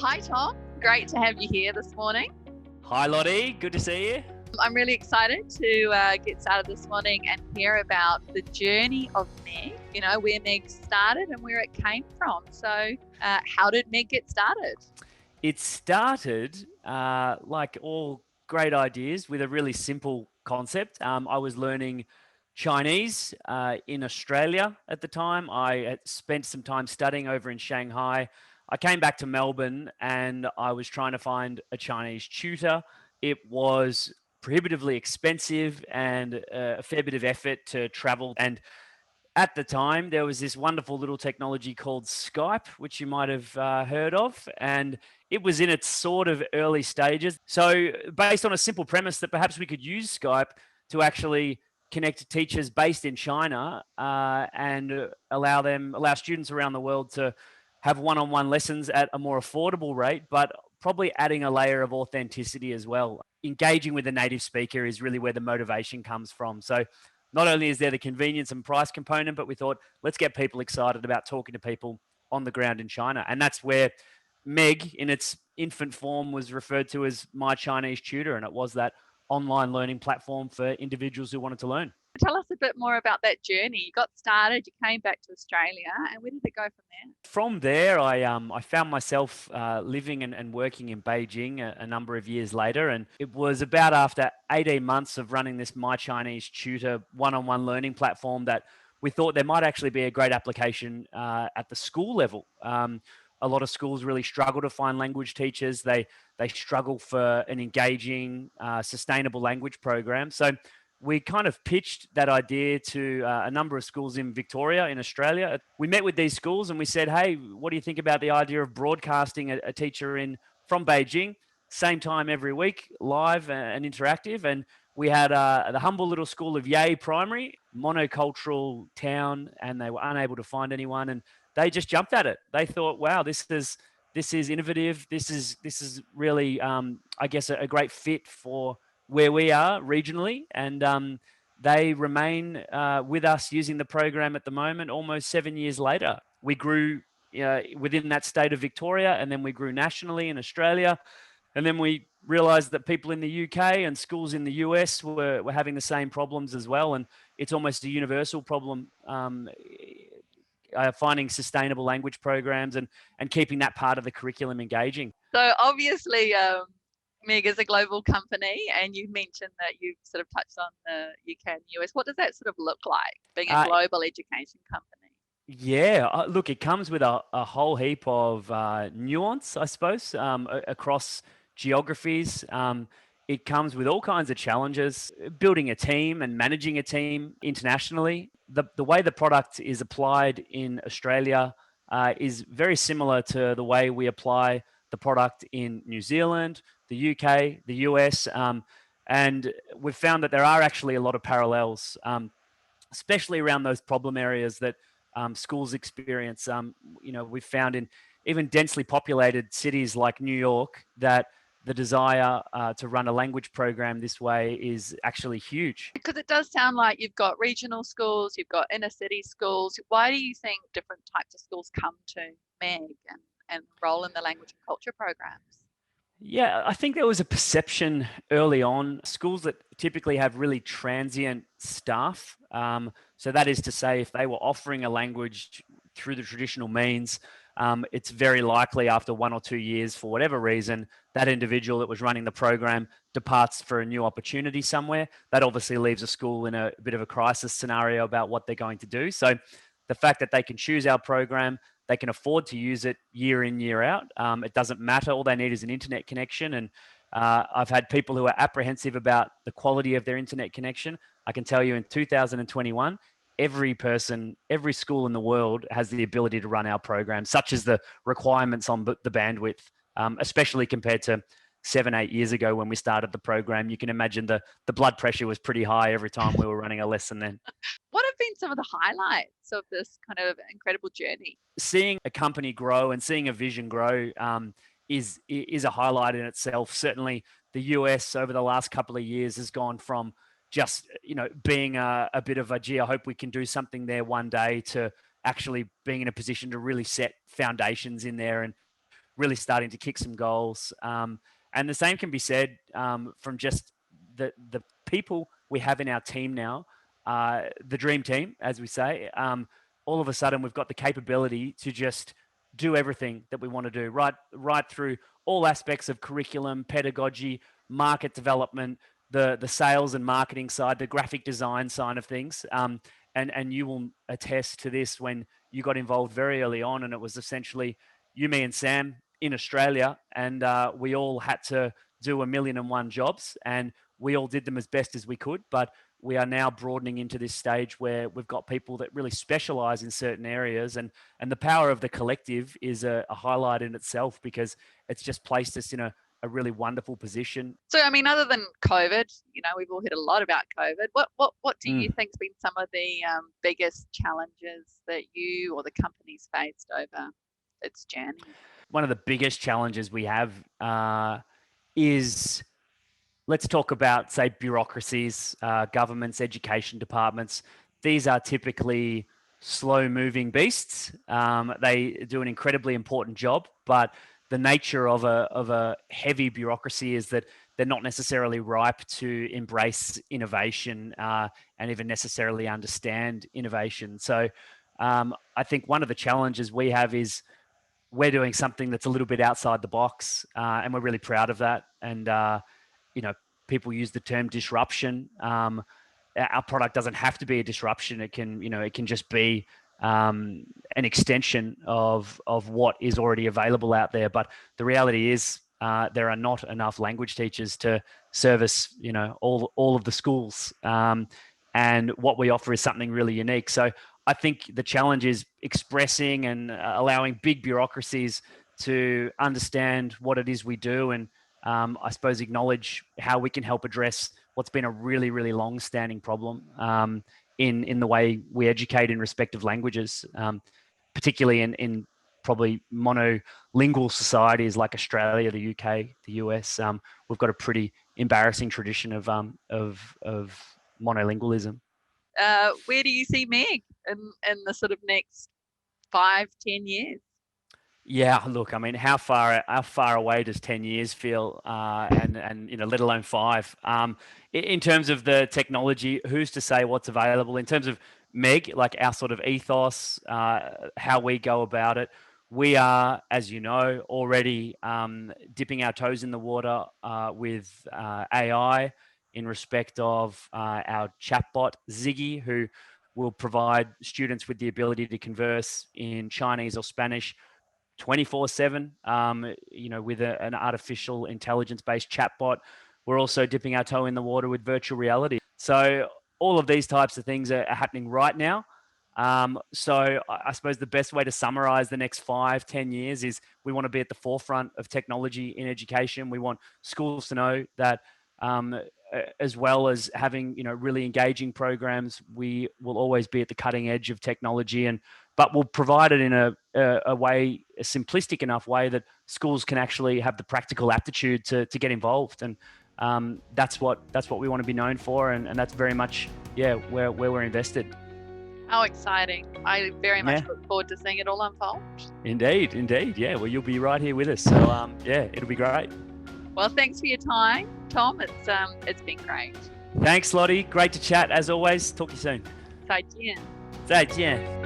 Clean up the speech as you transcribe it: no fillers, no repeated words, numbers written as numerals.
Hi, Tom. Great to have you here this morning. Hi, Lottie. Good to see you. I'm really excited to get started this morning and hear about the journey of Meg, where Meg started and where it came from. So how did Meg get started? It started, like all great ideas, with a really simple concept. I was learning Chinese in Australia at the time. I had spent some time studying over in Shanghai. I came back to Melbourne and I was trying to find a Chinese tutor. It was prohibitively expensive and a fair bit of effort to travel. And at the time, there was this wonderful little technology called Skype, which you might have heard of, and it was in its sort of early stages. So, based on a simple premise that perhaps we could use Skype to actually connect teachers based in China and allow students around the world to have one-on-one lessons at a more affordable rate, but probably adding a layer of authenticity as well. Engaging with the native speaker is really where the motivation comes from. So not only is there the convenience and price component, but we thought, let's get people excited about talking to people on the ground in China. And that's where Meg, in its infant form, was referred to as My Chinese Tutor. And it was that online learning platform for individuals who wanted to learn. Tell us a bit more about that journey. You got started, you came back to Australia, and where did it go from there? From there, I found myself living and working in Beijing a number of years later. And it was about after 18 months of running this My Chinese Tutor one-on-one learning platform that we thought there might actually be a great application at the school level. A lot of schools really struggle to find language teachers. They struggle for an engaging, sustainable language program. So we kind of pitched that idea to a number of schools in Victoria, in Australia. We met with these schools and we said, hey, what do you think about the idea of broadcasting a teacher in from Beijing, same time every week, live and interactive? And we had the humble little school of Yei Primary, monocultural town, and they were unable to find anyone. And they just jumped at it. They thought, wow, this is innovative. This is really, I guess, a great fit for where we are regionally, and they remain with us using the program at the moment, almost 7 years later. We grew within that state of Victoria, and then we grew nationally in Australia, and then we realized that people in the UK and schools in the US were having the same problems as well, and it's almost a universal problem, finding sustainable language programs and keeping that part of the curriculum engaging. So obviously, Meg is a global company, and you mentioned that you've sort of touched on the UK and US. What does that sort of look like, being a global education company? Yeah, look, it comes with a whole heap of nuance, I suppose, across geographies. It comes with all kinds of challenges, building a team and managing a team internationally. The way the product is applied in Australia is very similar to the way we apply the product in New Zealand, the UK, the US, and we've found that there are actually a lot of parallels, especially around those problem areas that schools experience. We've found in even densely populated cities like New York that the desire to run a language program this way is actually huge. Because it does sound like you've got regional schools, you've got inner city schools. Why do you think different types of schools come to Meg and enroll in the language and culture programs? Yeah, I think there was a perception early on, schools that typically have really transient staff. So that is to say, if they were offering a language through the traditional means, it's very likely after 1 or 2 years, for whatever reason, that individual that was running the program departs for a new opportunity somewhere. That obviously leaves a school in a bit of a crisis scenario about what they're going to do. So the fact that they can choose our program, they can afford to use it year in, year out. It doesn't matter. All they need is an internet connection. And I've had people who are apprehensive about the quality of their internet connection. I can tell you in 2021, every school in the world has the ability to run our program, such as the requirements on the bandwidth, especially compared to 7-8 years ago when we started the program. You can imagine the blood pressure was pretty high every time we were running a lesson then. What have been some of the highlights of this kind of incredible journey? Seeing a company grow and seeing a vision grow is a highlight in itself. Certainly the US over the last couple of years has gone from just being a bit of a, gee, I hope we can do something there one day, to actually being in a position to really set foundations in there and really starting to kick some goals. And the same can be said from just the people we have in our team now, the dream team, as we say. All of a sudden, we've got the capability to just do everything that we want to do, right through all aspects of curriculum, pedagogy, market development, the sales and marketing side, the graphic design side of things. And you will attest to this when you got involved very early on, and it was essentially you, me, and Sam in Australia, and we all had to do 1,000,001 jobs, and we all did them as best as we could. But we are now broadening into this stage where we've got people that really specialize in certain areas, and the power of the collective is a highlight in itself, because it's just placed us in a really wonderful position. So, I mean, other than COVID, we've all heard a lot about COVID. What do you think's been some of the biggest challenges that you or the company's faced over its journey? One of the biggest challenges we have is, let's talk about, say, bureaucracies, governments, education departments. These are typically slow-moving beasts. They do an incredibly important job, but the nature of a heavy bureaucracy is that they're not necessarily ripe to embrace innovation and even necessarily understand innovation. So I think one of the challenges we have is we're doing something that's a little bit outside the box, and we're really proud of that. And people use the term disruption. Our product doesn't have to be a disruption. It can just be an extension of what is already available out there. But the reality is there are not enough language teachers to service all of the schools, and what we offer is something really unique. So I think the challenge is expressing and allowing big bureaucracies to understand what it is we do, and I suppose acknowledge how we can help address what's been a really, really long-standing problem in the way we educate in respective languages, particularly in probably monolingual societies like Australia, the UK, the US. We've got a pretty embarrassing tradition of monolingualism. Where do you see Meg in the sort of next 5-10 years? Yeah, look, I mean, how far away does 10 years feel, and let alone 5? In terms of the technology, who's to say what's available? In terms of Meg, like our sort of ethos, how we go about it, we are, as you know, already dipping our toes in the water with AI in respect of our chatbot Ziggy, who will provide students with the ability to converse in Chinese or Spanish 24/7, with an artificial intelligence-based chatbot. We're also dipping our toe in the water with virtual reality. So all of these types of things are happening right now. So I suppose the best way to summarize the next 5-10 years is we want to be at the forefront of technology in education. We want schools to know that as well as having really engaging programs, we will always be at the cutting edge of technology, but we'll provide it in a simplistic enough way that schools can actually have the practical aptitude to get involved. And that's what we want to be known for, and that's very much where we're invested. How exciting. I very much look forward to seeing it all unfold. Indeed. Yeah, well, you'll be right here with us. So it'll be great. Well, thanks for your time, Tom. It's been great. Thanks, Lottie. Great to chat as always. Talk to you soon. 再见。再见。